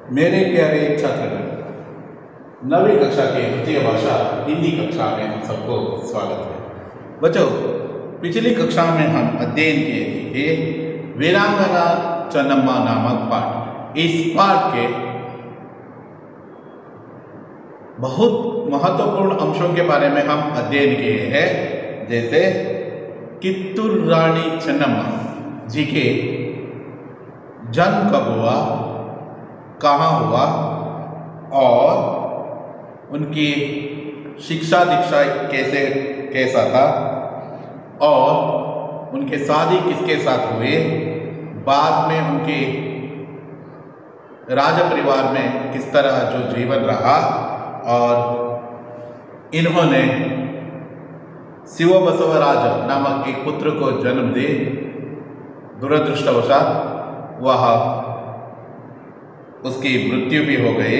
मेरे प्यारे छात्रगण, नवीं कक्षा के द्वितीय भाषा हिंदी कक्षा में हम सबको स्वागत है। बच्चों, पिछली कक्षा में हम अध्ययन किए थे वीरांगना चन्नम्मा नामक पाठ। इस पाठ के बहुत महत्वपूर्ण अंशों के बारे में हम अध्ययन किए हैं, जैसे कित्तूर रानी चन्नम्मा जी के जन्म कब हुआ, कहाँ हुआ और उनकी शिक्षा दीक्षा कैसा था और उनके शादी किसके साथ हुए, बाद में उनके राज परिवार में किस तरह जो जीवन रहा और इन्होंने शिव बसवराज नामक एक पुत्र को जन्म दे। दुरदृष्टवशात वह उसकी मृत्यु भी हो गई।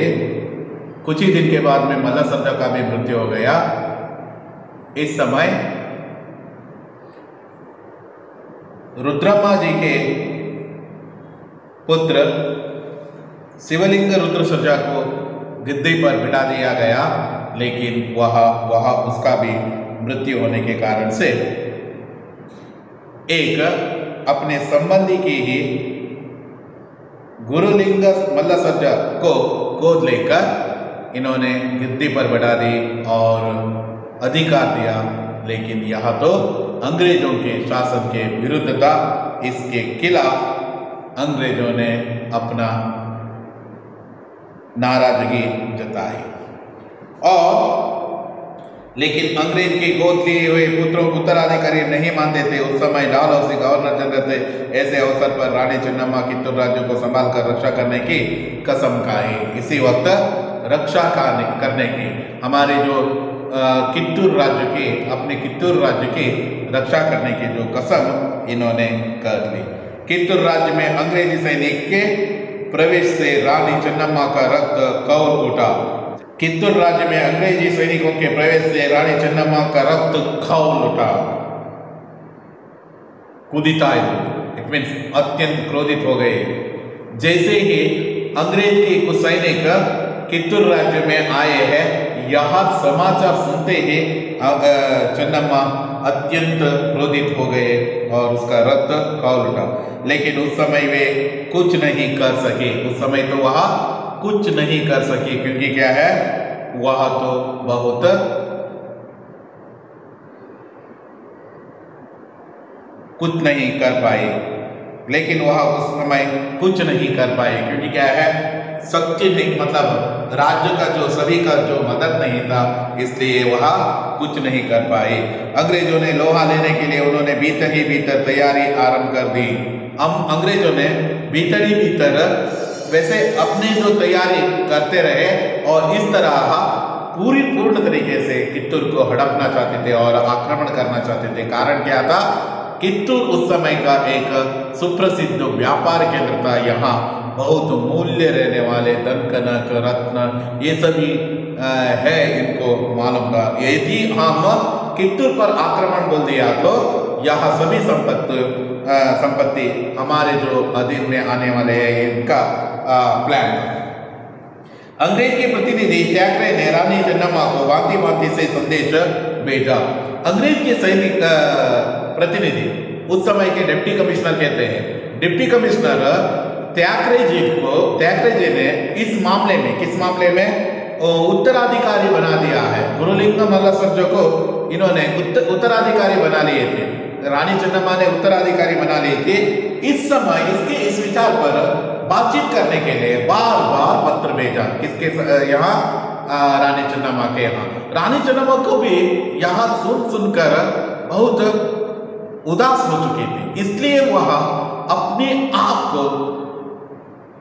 कुछ ही दिन के बाद में मल्लसर्जा का भी मृत्यु हो गया। इस समय रुद्रम्मा जी के पुत्र शिवलिंग रुद्रसर्जा को गद्दी पर बिठा दिया गया, लेकिन वह उसका भी मृत्यु होने के कारण से एक अपने संबंधी की ही गुरुलिंग मल्लसर्जा को गोद लेकर इन्होंने गद्दी पर बैठा दी और अधिकार दिया। लेकिन यह तो अंग्रेजों के शासन के विरुद्ध था। इसके खिलाफ अंग्रेजों ने अपना नाराजगी जताई और लेकिन अंग्रेज के गोद लिए हुए पुत्रों को उत्तराधिकारी नहीं मानते थे। उस समय डलहौसी गवर्नर जनरल थे। ऐसे अवसर पर रानी चन्नम्मा कित्तूर राज्य को संभाल कर रक्षा करने की कसम खाई। इसी वक्त रक्षा करने की हमारे जो कित्तूर राज्य के अपने कित्तूर राज्य की रक्षा करने की जो कसम इन्होंने कर ली। कित्तूर राज्य में अंग्रेजी सैनिक के प्रवेश से रानी चन्नम्मा का रक्त खौल उठा। कित्तूर राज्य में अंग्रेजी सैनिकों के प्रवेश से रानी चन्नम्मा का रक्त खौल उठा। कुदिताए, इट मीन्स अत्यंत क्रोधित हो गए। जैसे ही अंग्रेज के कुछ सैनिक कित्तूर राज्य में आए हैं, यह समाचार सुनते ही चन्नम्मा अत्यंत क्रोधित हो गए और उसका रक्त खौल उठा। लेकिन उस समय वे कुछ नहीं कर सके। उस समय तो वह कुछ नहीं कर सके, क्योंकि क्या है, वह तो बहुत कुछ नहीं कर पाए। लेकिन वह उस समय कुछ नहीं कर पाए क्योंकि क्या है, शक्ति नहीं, मतलब राज्य का जो सभी का जो मदद नहीं था, इसलिए वह कुछ नहीं कर पाए। अंग्रेजों ने लोहा लेने के लिए उन्होंने भीतर ही भीतर तैयारी आरंभ कर दी। अंग्रेजों ने भीतर ही भीतर वैसे अपने जो तैयारी करते रहे और इस तरह पूर्ण तरीके से कित्तूर को हड़पना चाहते थे और आक्रमण करना चाहते थे। कारण क्या था, कित्तूर उस समय का एक सुप्रसिद्ध व्यापार केंद्र था। यहाँ बहुत मूल्य रहने वाले धन कनक रत्न ये सभी है, इनको मालूम था। यदि हम कित्तूर पर आक्रमण बोल दिया तो यह सभी संपत्ति हमारे जो अधीन में आने वाले हैं, इनका प्लान था। अंग्रेज के प्रतिनिधि थैकरे ने रानी चन्नम्मा को भांति भांति से संदेश भेजा। अंग्रेज के सैनिक प्रतिनिधि उस समय के डिप्टी कमिश्नर कहते हैं। डिप्टी कमिश्नर थैकरे जी ने इस मामले में, किस मामले में, उत्तराधिकारी बना दिया है। गुरुलिंग मल्लसर्जा को इन्होंने उत्तराधिकारी बना लिए थे। रानी चन्नम्मा ने उत्तराधिकारी बना लिए थे। इस समय इस विचार पर बातचीत करने के लिए बार बार पत्र भेजा। किसके यहाँ, रानी चन्नम्मा के यहाँ। रानी चन्नम्मा को भी यहाँ सुनकर बहुत उदास हो चुकी थी, इसलिए वह अपने आप को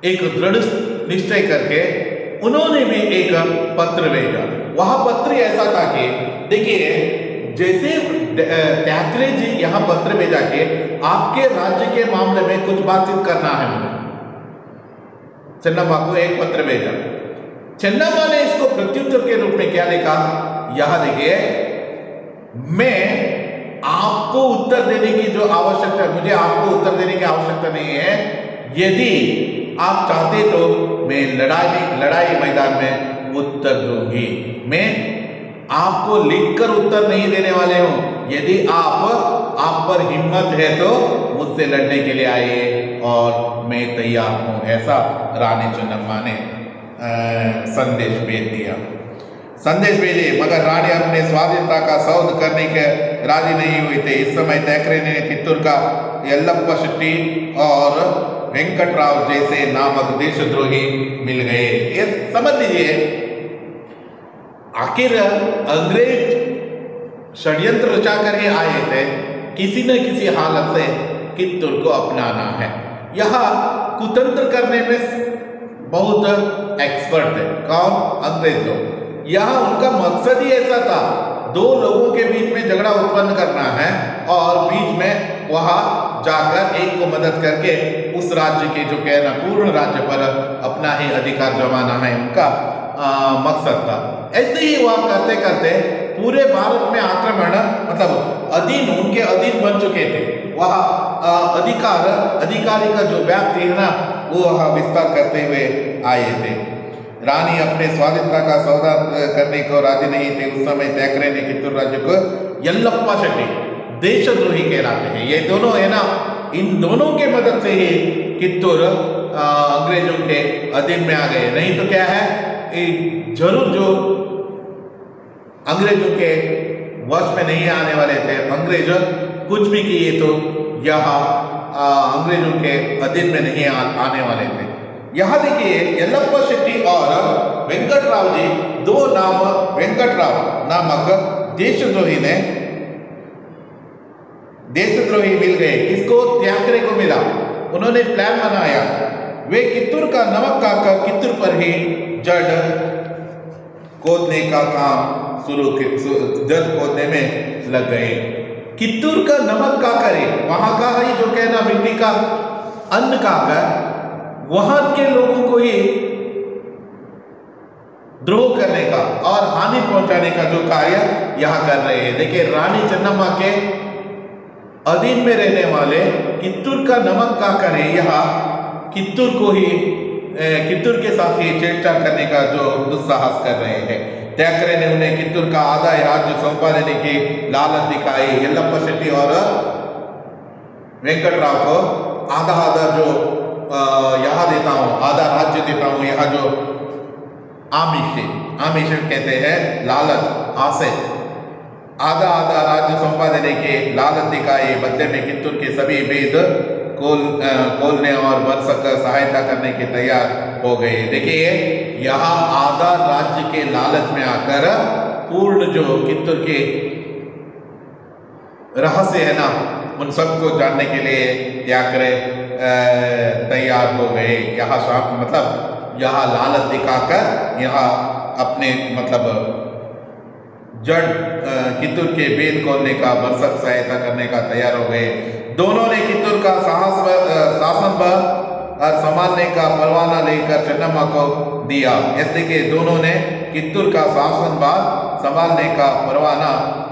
एक दृढ़ निश्चय करके उन्होंने भी एक पत्र भेजा। वह पत्र ऐसा था कि देखिए, जैसे थैकरे जी यहाँ पत्र भेजा के आपके राज्य के मामले में कुछ बातचीत करना है मुझे। चन्नम्मा को एक पत्र भेजा। चन्नम्मा ने इसको प्रत्युत्तर के रूप में क्या लिखा, यह देखिए, मैं आपको उत्तर देने की जो आवश्यकता है, मुझे आपको उत्तर देने की आवश्यकता नहीं है। यदि आप चाहते तो मैं लड़ाई मैदान में उत्तर दूंगी। मैं आपको लिखकर उत्तर नहीं देने वाले हूं। यदि आप पर हिम्मत है तो मुझसे लड़ने के लिए आइए और मैं तैयार हूं। ऐसा रानी चेन्नम्मा ने संदेश भेजे। मगर रानी अपने स्वाधीनता का सौदा करने के राजी नहीं हुई थे। इस समय थैकरे ने कित्तूर का यल्लप्पा शेट्टी और वेंकटराव जैसे नामक देशद्रोही मिल गए। ये समझ लीजिए, आखिर अंग्रेज षड्यंत्र रचा कर ही आए थे किसी न किसी हालत से कित्तूर को अपनाना है। यह कुतंत्र करने में बहुत एक्सपर्ट थे। कौन? अंग्रेज लोग। यह उनका मकसद ही ऐसा था, दो लोगों के बीच में झगड़ा उत्पन्न करना है और बीच में वहां जाकर एक को मदद करके उस राज्य के जो कहना पूर्ण राज्य पर अपना ही अधिकार जमाना है, उनका मकसद था। ऐसे ही वह करते करते पूरे भारत में आक्रमण मतलब उनके अधीन बन चुके थे। वह अधिकारी का जो व्याप्ति है ना, वो वह विस्तार करते हुए आए थे। रानी अपने स्वाधीनता का सौदा करने को राजी नहीं थे। उस समय थैकरे ने कित्तूर राज्य को यल्लप्पा शेट्टी देशद्रोही कहलाते हैं। ये दोनों है ना, इन दोनों के मदद से ही कित्तूर अंग्रेजों के अधीन में आ गए। नहीं तो क्या है, जरूर जो अंग्रेजों के वश में नहीं आने वाले थे। अंग्रेज कुछ भी किए तो यह अंग्रेजों के अधीन में नहीं आने वाले थे। यहाँ देखिए, यल्लप्पा शेट्टी और वेंकटराव जी, वेंकटराव नामक देशद्रोही मिल गए। किसको? थैकरे को मिला। उन्होंने प्लान बनाया। वे कित्तूर का नमक खाकर कित्तूर पर ही जड़ खोदने का काम जड़ खोदने में लग गए। कित्तूर का नमक का करे, वहां का ही जो कहना मिट्टी का अन्न खाकर वहां के लोगों को ही द्रोह करने का और हानि पहुंचाने का जो कार्य यहां कर रहे हैं। देखिए, रानी चेन्नम्मा के अधीन में रहने वाले कित्तूर का नमक का करे, यहाँ कित्तूर के साथ ही छेड़छाड़ करने का जो दुस्साहस कर रहे हैं। थैकरे ने उन्हें कित्तूर का आधा राज्य सौंपा देने की लालच दिखाई। यल्लप्पा शेट्टी और वेंकटराव को आधा जो यहाँ देता हूँ, आधा राज्य देता हूँ। यहाँ जो आमिष कहते हैं, लालच, आसे, आधा राज्य सौंपा देने के लालच दिखाई। बदले में कित्तूर के सभी वेद खोलने और बरसक सहायता करने के तैयार हो गए। देखिए, यहाँ आधा राज्य के लालच में आकर पूर्ण जो कित्तूर के रहस्य है ना, उन सबको जानने के लिए थैकरे तैयार हो गए। यहाँ यहाँ लालच दिखाकर यहाँ अपने जड़ कित्तूर के वेद खोलने का बरसक सहायता करने का तैयार हो गए। दोनों ने कित्तूर का शासन और संभालने का परवाना लेकर चेन्नम्मा को दिया। ऐसे के दोनों ने कित्तूर का शासन संभालने का परवाना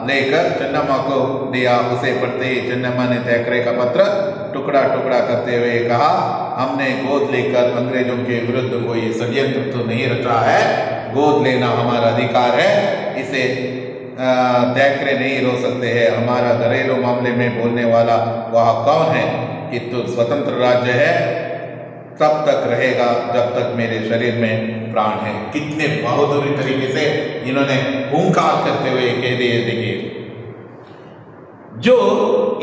लेकर चेन्नम्मा को दिया। उसे पढ़ते ही चेन्नम्मा ने थैकरे का पत्र टुकड़ा टुकड़ा करते हुए कहा, हमने गोद लेकर अंग्रेजों के विरुद्ध कोई षड्यंत्र तो नहीं रचा है। गोद लेना हमारा अधिकार है, इसे थैकरे नहीं रोक सकते हैं। हमारा घरेलू मामले में बोलने वाला वह कौन है? कित्तूर स्वतंत्र राज्य है, तब तक रहेगा जब तक मेरे शरीर में प्राण है। कितने बहादुरी तरीके से इन्होंने हुंकार करते हुए कह दिए। देखिए, जो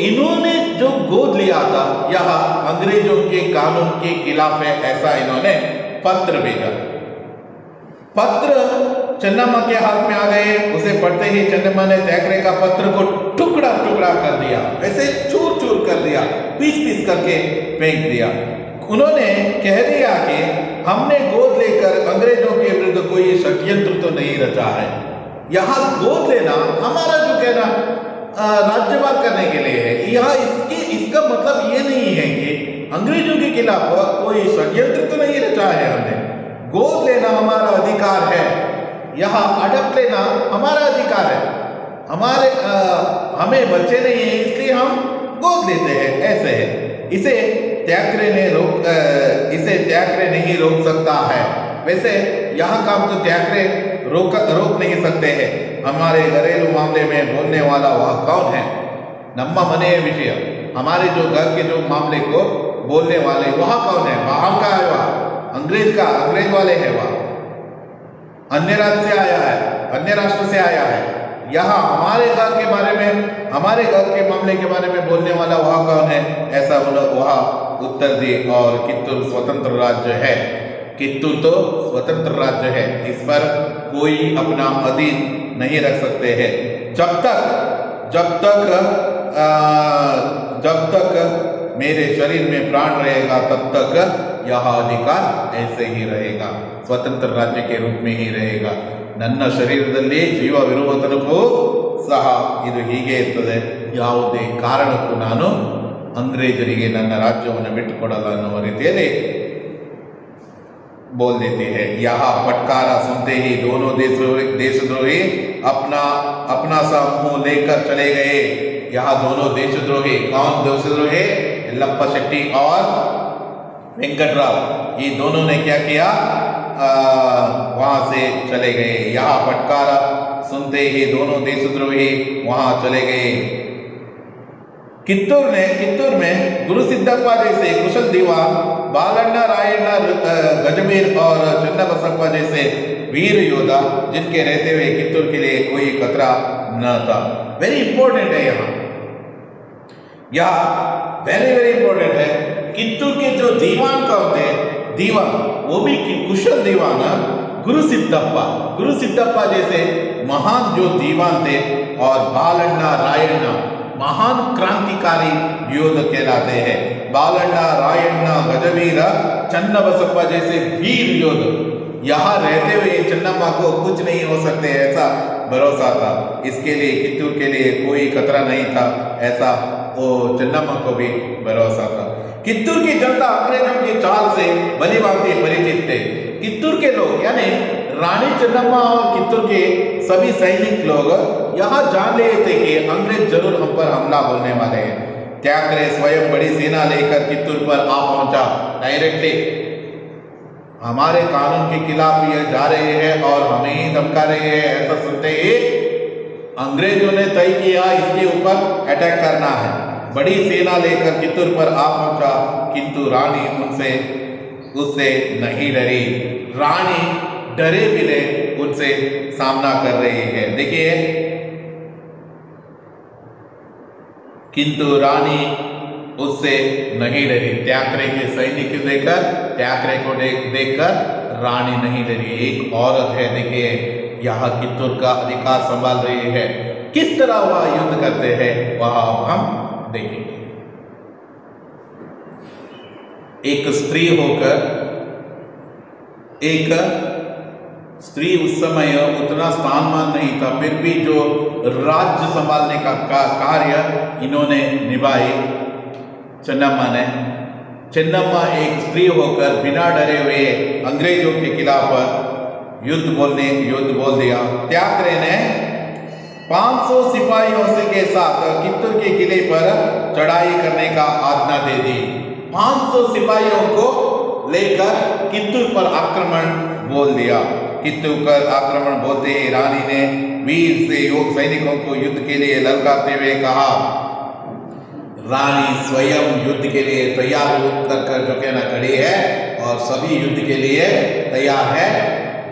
इन्होंने जो गोद लिया था, यह अंग्रेजों के कानून के खिलाफ है, ऐसा इन्होंने पत्र भेजा। पत्र चेन्नम्मा के हाथ में आ गए। उसे पढ़ते ही चेन्नम्मा ने थैकरे का पत्र को टुकड़ा टुकड़ा कर दिया, वैसे चूर चूर कर दिया, पीस पीस करके फेंक दिया। उन्होंने कह दिया कि हमने गोद लेकर अंग्रेजों के विरुद्ध कोई षड्यंत्र तो नहीं रचा है। यहाँ गोद लेना हमारा जो कहना राज्यभार करने के लिए है। यहाँ इसका मतलब ये नहीं है कि अंग्रेजों के खिलाफ कोई षड्यंत्र तो नहीं रचा है हमने। गोद लेना हमारा अधिकार है, यहाँ अडप लेना हमारा अधिकार है। हमें बच्चे नहीं है, इसलिए हम गोद लेते हैं, ऐसे है। इसे इसे त्याकरे नहीं रोक सकता है। वैसे यहाँ काम तो त्याकरे रोक नहीं सकते हैं। हमारे घरेलू मामले में बोलने वाला वह कौन है? नम्मा मने विषय, हमारे जो घर के जो मामले को बोलने वाले वह कौन है? बाहर का है वह, अंग्रेज वाले है वह, अन्य राज्य से आया है, अन्य राष्ट्र से आया है। यहाँ हमारे घर के बारे में, हमारे घर के मामले के बारे में बोलने वाला वह कौन है? ऐसा वह उत्तर दी। और कित्तूर स्वतंत्र राज्य है। कित्तूर तो स्वतंत्र राज्य है, इस पर कोई अपना अधीन नहीं रख सकते हैं। जब तक मेरे शरीर में प्राण रहेगा तब तक यह अधिकार ऐसे ही रहेगा, स्वतंत्र राज्य के रूप में ही रहेगा। ನನ್ನ ಶರೀರದಲ್ಲಿ ಜೀವವಿರುವ ತನಕೂ ಸಹ ಇದು ಹೀಗೆ ಇರ್ತದೆ, ಯಾವುದೇ ಕಾರಣಕ್ಕೂ ನಾನು ಅಂಗ್ರೇಜರಿಗೆ ನನ್ನ ರಾಜ್ಯವನ್ನು ಬಿಟ್ಟುಕೊಡಲ್ಲ ಅನ್ನುವ ರೀತಿಯಲ್ಲಿ बोल देते हैं। यहाँ फटकारा सुनते ही दोनों देशद्रोही अपना सा मुंह लेकर चले गए। यहाँ दोनों देशद्रोही, कौन देशद्रोही? यल्लप्पा शेट्टी और वेंकटराव, ये दोनों ने क्या किया? वहां से चले गए। यहाँ फटकारा सुनते ही दोनों देशद्रोही वहां चले गए। कित्तूर में गुरु सिद्धप्पा जैसे कुशल दीवान, बालण्णा रायण्णा गजबीर और चन्नबसप्पा जैसे वीर योद्धा, जिनके रहते हुए कित्तूर के लिए कोई खतरा न था। वेरी इंपॉर्टेंट है यहाँ वेरी इंपॉर्टेंट है। कित्तूर के जो दीवान कौन थे? दीवान वो भी कुशल दीवान गुरु सिद्धप्पा जैसे महान जो दीवान थे, और बालण्णा रायण्णा महान क्रांतिकारी योद्धा कहलाते हैं। बालण्णा रायण्णा गजबीर चन्नबसप्पा जैसे वीर योद्धा, यहाँ रहते हुए चन्नम्मा को कुछ नहीं हो सकते ऐसा भरोसा था। इसके लिए कित्तूर के लिए कोई खतरा नहीं था, ऐसा वो चन्नम्मा को भी भरोसा था। कित्तूर की जनता अंग्रेजों की चाल से भली भांति परिचित थे। कित्तूर के लोग यानी रानी चन्नम्मा और कित्तूर के सभी सैनिक लोग यहाँ जान लिए थे कि अंग्रेज जरूर हम पर हमला बोलने वाले हैं। त्याकरे स्वयं बड़ी सेना लेकर कित्तूर पर आ पहुंचा। डायरेक्टली हमारे कानून के खिलाफ ये जा रहे हैं और हमें ही धमका रहे हैं, ऐसा सुनते ही अंग्रेजों ने तय किया इसके ऊपर अटैक करना है। बड़ी सेना लेकर कित्तूर पर आ पहुंचा, किंतु रानी उससे नहीं डरी। रानी डरे बिना उनसे सामना कर रही है। देखिए, किंतु रानी उससे नहीं डरी। त्याकरे के सैनिक देखकर, त्याकरे को देखकर रानी नहीं डरी। एक औरत है, देखिए यहाँ कित्तूर का अधिकार संभाल रही है। किस तरह वह युद्ध करते हैं वह हम देखेंगे। एक स्त्री होकर, एक स्त्री उस समय उतना स्थानमान नहीं था, फिर भी जो राज्य संभालने का कार्य इन्होंने निभाई चन्नम्मा एक स्त्री होकर बिना डरे हुए अंग्रेजों के खिलाफ युद्ध बोल दिया। त्याकरे ने 500 सिपाहियों के साथ कित्तूर के किले पर चढ़ाई करने का आज्ञा दे दी। 500 सिपाहियों को लेकर कित्तूर पर आक्रमण बोल दिया। कित्तूर पर आक्रमण बोलते ही रानी ने वीर से सैनिकों को युद्ध के लिए ललकारते हुए कहा। रानी स्वयं युद्ध के लिए तैयार होकर जो कहना खड़ी है और सभी युद्ध के लिए तैयार है।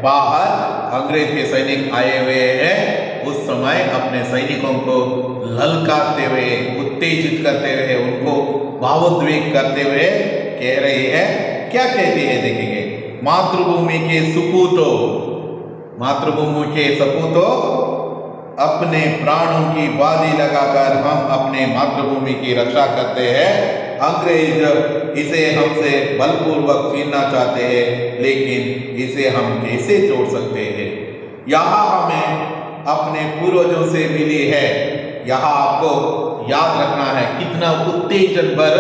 बाहर अंग्रेज के सैनिक आए हुए हैं, उस समय अपने सैनिकों को ललकारते हुए, उत्तेजित करते हुए, उनको भावोद्वेग करते हुए कह रही है। क्या कहती है देखेंगे। मातृभूमि के सपूतों, अपने प्राणों की बाजी लगाकर हम अपने मातृभूमि की रक्षा करते हैं। अंग्रेज इसे हमसे बलपूर्वक छीनना चाहते हैं, लेकिन इसे हम कैसे छोड़ सकते हैं। यहाँ हमें अपने पूर्वजों से मिली है। यहाँ आपको याद रखना है कितना उत्तेजन पर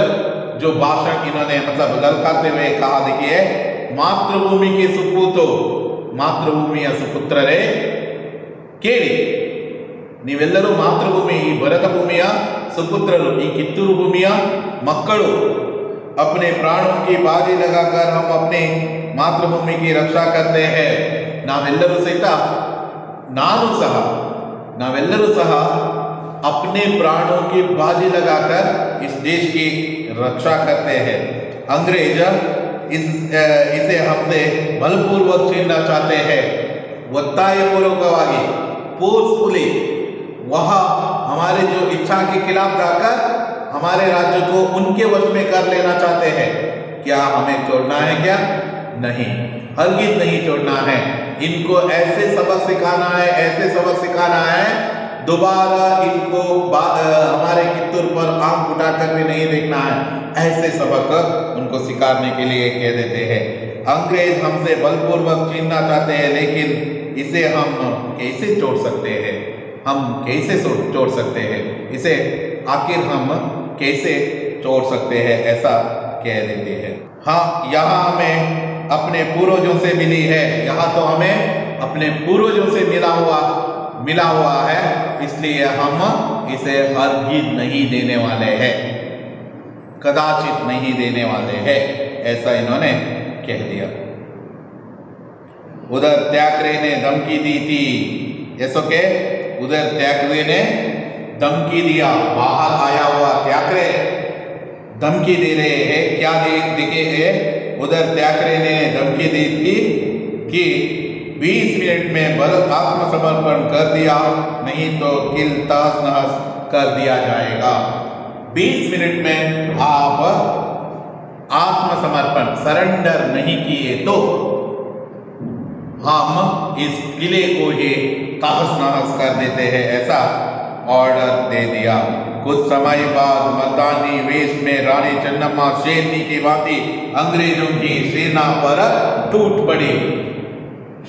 जो भाषण इन्होंने ललकारते हुए कहा। देखिए, मातृभूमि के सुपूतो, मातृभूमिಯ ಸುಪುತ್ರರೇ ಕೇಳಿ, ನೀವೆಲ್ಲರೂ ಮಾತೃಭೂಮಿ, ಈ ಭರತ ಭೂಮಿಯ ಸುಪುತ್ರರು, ಈ ಕಿತ್ತೂರು ಭೂಮಿಯ ಮಕ್ಕಳು, अपने प्राणों की बाजी लगाकर हम अपनी मातृभूमि की रक्षा करते हैं। नावेल्लರೂ सहित नावेल्लರೂ सह अपने प्राणों की बाजी लगाकर इस देश की रक्षा करते हैं। अंग्रेज इसे हमसे बलपूर्वक छीनना चाहते हैं। ಒತ್ತಾಯಪೂರ್ವಕವಾಗಿ फोर्सफुली वह हमारे जो इच्छा के खिलाफ जाकर हमारे राज्य को उनके वश में कर लेना चाहते हैं। क्या हमें छोड़ना है? क्या नहीं, हरगिज नहीं छोड़ना है। इनको ऐसे सबक सिखाना है, दोबारा इनको हमारे कित्तूर पर आंख उठाकर भी नहीं देखना है। ऐसे सबक उनको सिखाने के लिए कह देते हैं। अंग्रेज हमसे बलपूर्वक छीनना चाहते हैं, लेकिन इसे हम कैसे छोड़ सकते हैं? इसे आखिर हम कैसे छोड़ सकते हैं? ऐसा कह देते हैं। हाँ, यहाँ हमें अपने पूर्वजों से मिली है, यहाँ तो हमें अपने पूर्वजों से मिला हुआ है, इसलिए हम इसे हरगिज नहीं देने वाले हैं, कदाचित नहीं देने वाले हैं। ऐसा इन्होंने कह दिया। उधर त्यागरे ने धमकी दी थी। उधर त्यागरे ने धमकी दिया। बाहर आया हुआ त्यागरे धमकी दे रहे हैं। क्या दिखे है? उधर त्यागरे ने धमकी दी थी कि 20 मिनट में आत्मसमर्पण कर दिया, नहीं तो किल तहस नहस कर दिया जाएगा। 20 मिनट में आप आत्मसमर्पण सरेंडर नहीं किए तो हम इस किले को ही तहस नहस कर देते हैं, ऐसा ऑर्डर दे दिया। कुछ समय बाद मर्दानी वेश में रानी चन्नम्मा शेरनी की भांति अंग्रेजों की सेना पर टूट पड़ी।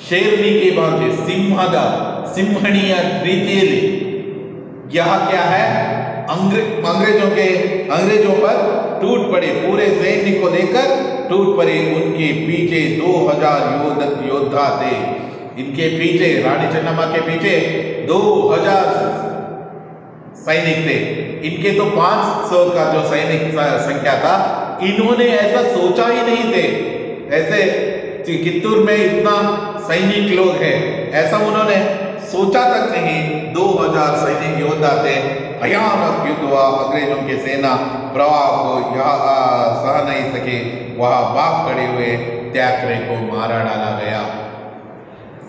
शेरनी की भांति सिंहणीय रीतिली। यह क्या है? अंग्रेजों पर टूट पड़ी, पूरे सैन्य को लेकर टूट पड़ी। उनके पीछे 2000 योद्धा थे। इनके पीछे, रानी चन्नम्मा के पीछे 2000 सैनिक थे। इनके तो 500 का जो सैनिक संख्या था, इन्होंने ऐसा सोचा ही नहीं थे। ऐसे कित्तूर में इतना सैनिक लोग हैं, ऐसा उन्होंने सोचा तक नहीं। 2000 सैनिक योद्धा थे। भयानक युद्ध हुआ। अंग्रेजों की सेना प्रवाह को सह नहीं सके, वह भाग खड़े हुए त्यागरे को मारा डाला गया।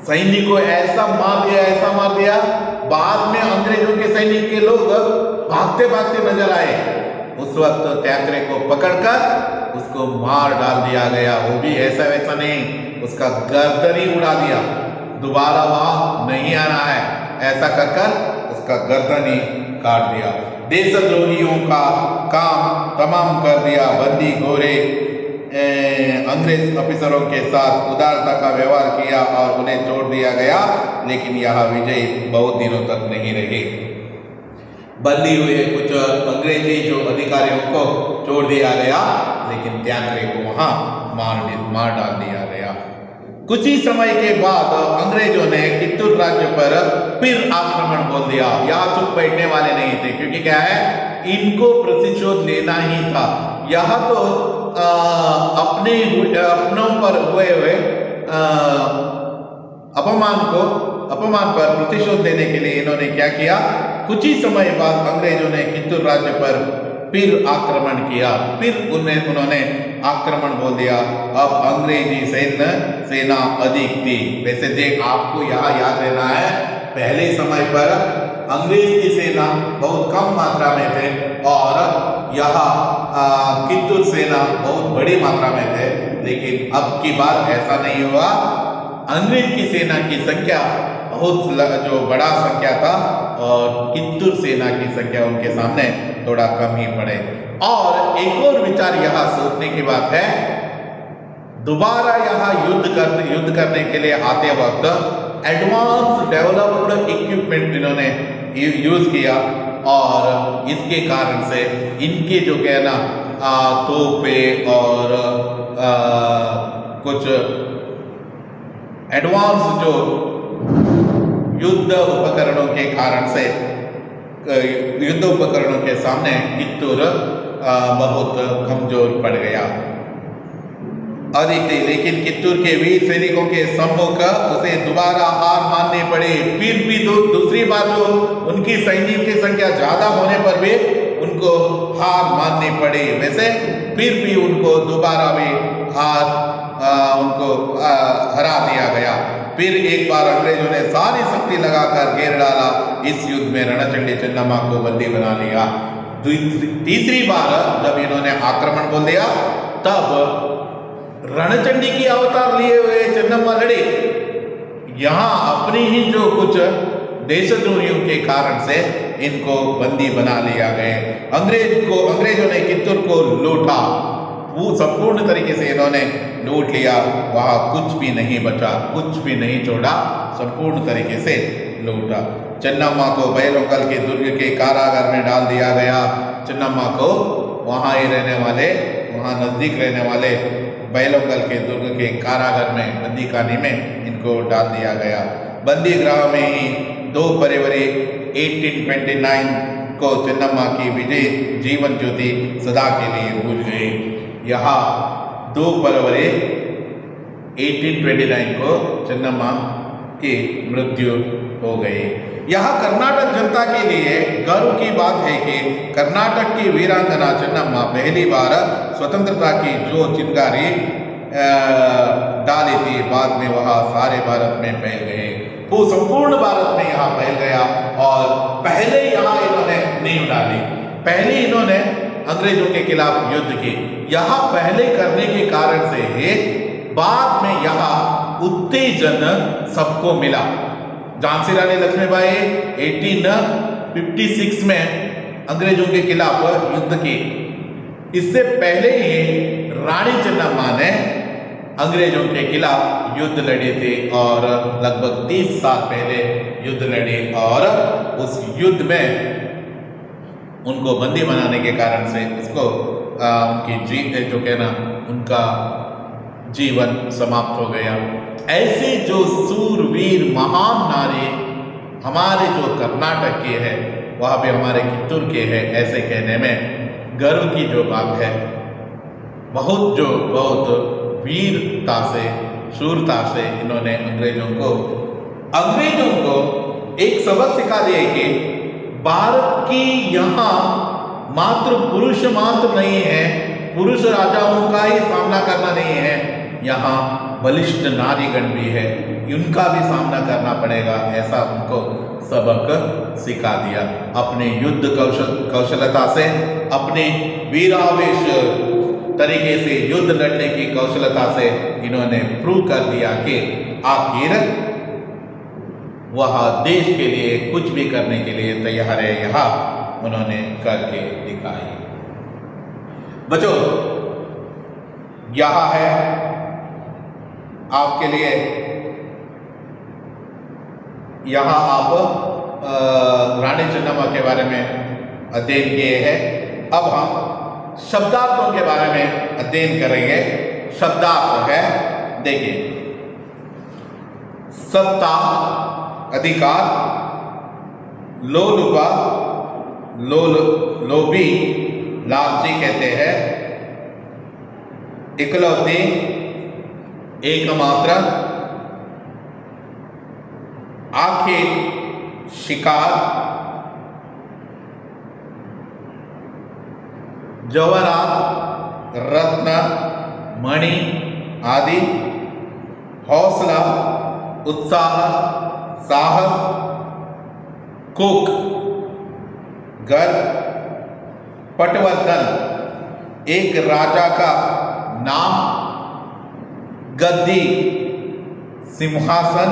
सैनिक को ऐसा मार दिया। बाद में अंग्रेजों के सैनिक के लोग भागते नजर आए। उस वक्त त्यागरे को पकड़कर उसको मार डाल दिया गया। वो भी ऐसा वैसा नहीं, उसका गर्दन ही उड़ा दिया। दोबारा वहां नहीं आना है, ऐसा कर उसका गर्दन ही काट दिया। देशद्रोहियों का काम तमाम कर दिया। बंदी गोरे अंग्रेज ऑफिसरों के साथ उदारता का व्यवहार किया और उन्हें छोड़ दिया गया, लेकिन यह विजय बहुत दिनों तक नहीं रही। बंदी हुए कुछ अंग्रेजी जो अधिकारियों को छोड़ दिया गया, लेकिन त्यागरे को वहां मार डाल दिया गया। कुछ ही समय के बाद अंग्रेजों ने कित्तूर राज्य पर फिर आक्रमण बोल दिया। यहाँ चुप बैठने वाले नहीं थे, क्योंकि क्या है, इनको प्रतिशोध लेना ही था। यह तो अपनों पर हुए अपमान पर प्रतिशोध लेने के लिए इन्होंने क्या किया? कुछ ही समय बाद अंग्रेजों ने कित्तूर राज्य पर फिर आक्रमण किया। फिर उन्होंने आक्रमण बोल दिया। अब अंग्रेजी सेना अधिक थी। वैसे आपको यहाँ याद रहना है, पहले समय पर अंग्रेज की सेना बहुत कम मात्रा में थे और यहाँ कित्तूर सेना बहुत बड़ी मात्रा में थे। लेकिन अब की बार ऐसा नहीं हुआ। अंग्रेज की सेना की संख्या बहुत जो बड़ा संख्या था और कित्तूर सेना की संख्या उनके सामने थोड़ा कम ही पड़े। और एक और विचार यहाँ सोचने की बात है, दोबारा यहाँ युद्ध करने के लिए आते वक्त एडवांस डेवलप्ड इक्विपमेंट इन्होंने यूज किया और इसके कारण से इनके जो क्या ना तोपे और कुछ एडवांस जो युद्ध उपकरणों के कारण से युद्ध उपकरणों के सामने कित्तूर बहुत कमजोर पड़ गया। आदित्य लेकिन कित्तूर के वीर सैनिकों के सम्मुख उसे दोबारा हार माननी पड़ी। फिर भी दूसरी बार जो उनकी सैनिकों की संख्या ज्यादा होने पर भी उनको हार माननी पड़ी। वैसे फिर भी उनको दोबारा भी उनको हरा दिया गया। फिर एक बार अंग्रेजों ने सारी शक्ति लगाकर घेर डाला। इस युद्ध में रणचंडी चन्नम्मा को बंदी बना लिया। तीसरी बार जब इन्होंने आक्रमण बोल दिया तब रणचंडी की अवतार लिए हुए चन्नम्मा लड़ी। यहां अपनी ही जो कुछ देशद्रोहियों के कारण से इनको बंदी बना लिया गए। अंग्रेजों ने कित्तूर को लूटा, वो संपूर्ण तरीके से इन्होंने लूट लिया। वहां कुछ भी नहीं बचा, कुछ भी नहीं छोड़ा, संपूर्ण तरीके से लूटा। चन्नम्मा को बैलोंगल के दुर्ग के कारागार में डाल दिया गया। चन्नम्मा को वहां ही रहने वाले, वहां नजदीक रहने वाले बैलोंगल के दुर्ग के कारागार में, बंदी खाने में इनको डाल दिया गया। बंदी गृह में ही 2 फरवरी 1829 को चन्नम्मा की विजय जीवन ज्योति सदा के लिए बुझ गई। यहाँ 2 फरवरी 1829 को चन्नम्मा की मृत्यु हो गई। यहाँ कर्नाटक जनता के लिए गर्व की बात है कि कर्नाटक की वीरांगना चन्नम्मा पहली बार स्वतंत्रता की जो चिंगारी डाली थी, बाद में वह सारे भारत में फैल गए। वो संपूर्ण भारत में यहाँ फैल गया। और पहले यहाँ इन्होंने नींव डाली, पहले इन्होंने अंग्रेजों के खिलाफ युद्ध की। यहाँ पहले करने के कारण से ही बाद में यहाँ उत्तेजन सबको मिला। झांसी रानी लक्ष्मीबाई 1856 में अंग्रेजों के खिलाफ युद्ध की। इससे पहले ही रानी चन्नम्मा ने अंग्रेजों के खिलाफ युद्ध लड़ी थी और लगभग 30 साल पहले युद्ध लड़ी। और उस युद्ध में उनको बंदी बनाने के कारण से उसको उनका जीवन समाप्त हो गया। ऐसे जो सूरवीर महान नारी हमारे जो कर्नाटक के हैं, वह भी हमारे कित्तूर के हैं, ऐसे कहने में गर्व की जो बात है। बहुत वीरता से, शूरता से इन्होंने अंग्रेजों को एक सबक सिखा दिया कि भारत की यहाँ मात्र पुरुष मात्र नहीं है, पुरुष राजाओं का ही सामना करना नहीं है, यहाँ बलिष्ठ नारीगण भी है, उनका भी सामना करना पड़ेगा। ऐसा उनको सबक सिखा दिया। अपने युद्ध कौशलता से, अपने वीरावेश तरीके से युद्ध लड़ने की कौशलता से इन्होंने प्रूव कर दिया कि आखिर वह देश के लिए कुछ भी करने के लिए तैयार है। यहाँ उन्होंने करके दिखाई। बच्चों, यहाँ है आपके लिए, यहाँ आप रानी चन्नम्मा के बारे में अध्ययन किए हैं। अब हम शब्दार्थों के बारे में अध्ययन करेंगे। शब्दार्थ है, देखिए, सत्ता, अधिकार, लोलुपा, लोभी, लालची कहते हैं, इकलौती, एकमात्र, आखिर, शिकार, जवाहरात, रत्न, मणि आदि, हौसला, उत्साह, साहस, कुक, गर्व, पटवर्धन, एक राजा का नाम, गद्दी, सिंहासन,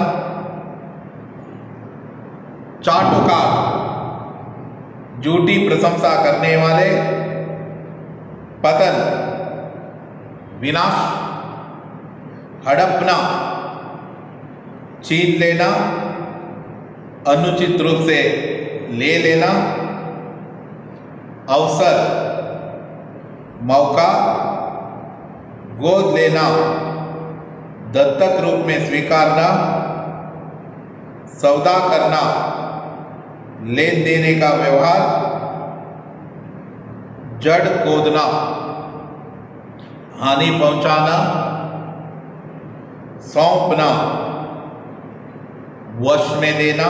चाटुकार, झूठी प्रशंसा करने वाले, पतन, विनाश, हड़पना, छीन लेना, अनुचित रूप से ले लेना, अवसर, मौका, गोद लेना, दत्तक रूप में स्वीकारना, सौदा करना, लेन देने का व्यवहार, जड़ खोदना, हानि पहुंचाना, सौंपना, वश में देना,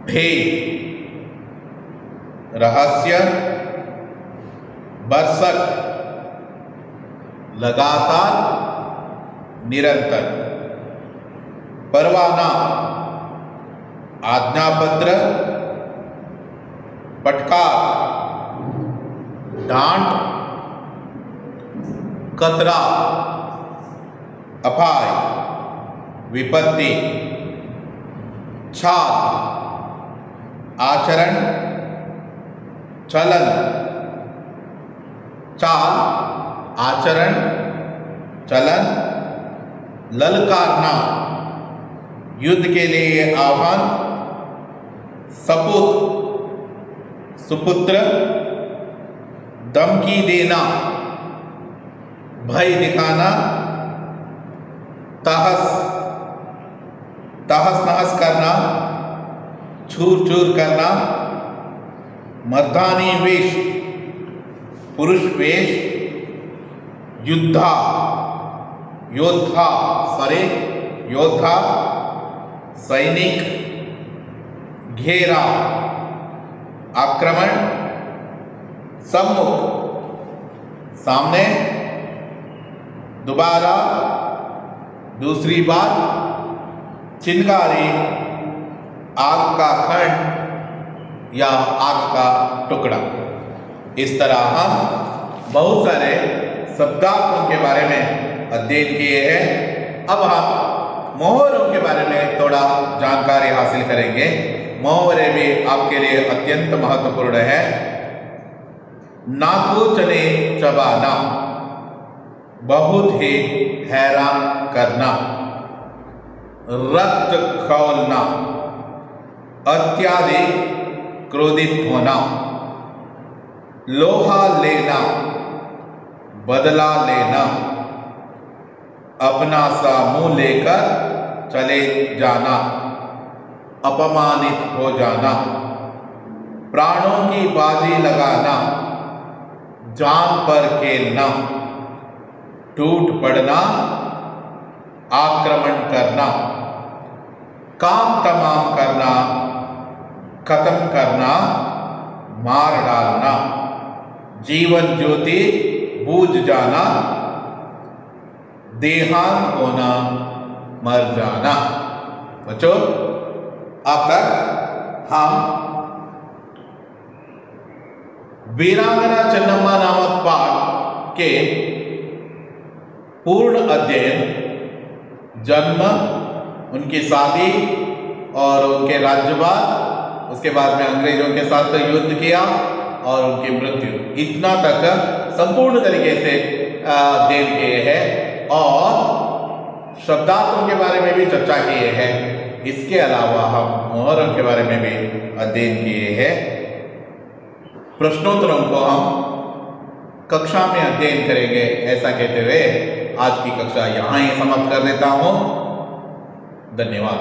भेद, रहस्य, बरसक, लगातार, निरंतर, परवाना, आज्ञापत्र, फटकार, डांट, खतरा, अपाय, विपत्ति, छाल, आचरण, चलन, चाल, आचरण, चलन, ललकारना, युद्ध के लिए आह्वान, सपूत, सुपुत्र, धमकी देना, भय दिखाना, तहस नहस करना, छूर छूर करना, मर्दानी वेश, पुरुष वेश, योद्धा, सैनिक, घेरा, आक्रमण, सम्मुख, सामने, दोबारा, दूसरी बार, चिंगारी, आग का खंड या आग का टुकड़ा। इस तरह हम बहुत सारे शब्दार्थों के बारे में अध्ययन किए हैं। अब हम मुहावरों के बारे में थोड़ा जानकारी हासिल करेंगे। मुहावरे भी आपके लिए अत्यंत महत्वपूर्ण है। नाको चने चबाना, बहुत ही हैरान करना, रक्त खौलना, अत्याधिक क्रोधित होना, लोहा लेना, बदला लेना, अपना सा मुंह लेकर चले जाना, अपमानित हो जाना, प्राणों की बाजी लगाना, जान पर खेलना, टूट पड़ना, आक्रमण करना, काम तमाम करना, खत्म करना, मार डालना, जीवन ज्योति बूझ जाना, देहांत होना, मर जाना। बच्चों, अब तक हम वीरांगना चन्नम्मा नामक पाठ के पूर्ण अध्ययन, जन्म, उनकी शादी और उनके राज्यभार, उसके बाद में अंग्रेजों के साथ युद्ध किया और उनकी मृत्यु, इतना तक संपूर्ण तरीके से अध्ययन किए हैं और शब्दार्थों के बारे में भी चर्चा किए हैं। इसके अलावा हम मुहावरों के बारे में भी अध्ययन किए हैं। प्रश्नोत्तरों को हम कक्षा में अध्ययन करेंगे। ऐसा कहते हुए आज की कक्षा यहाँ ही समाप्त कर देता हूँ। धन्यवाद।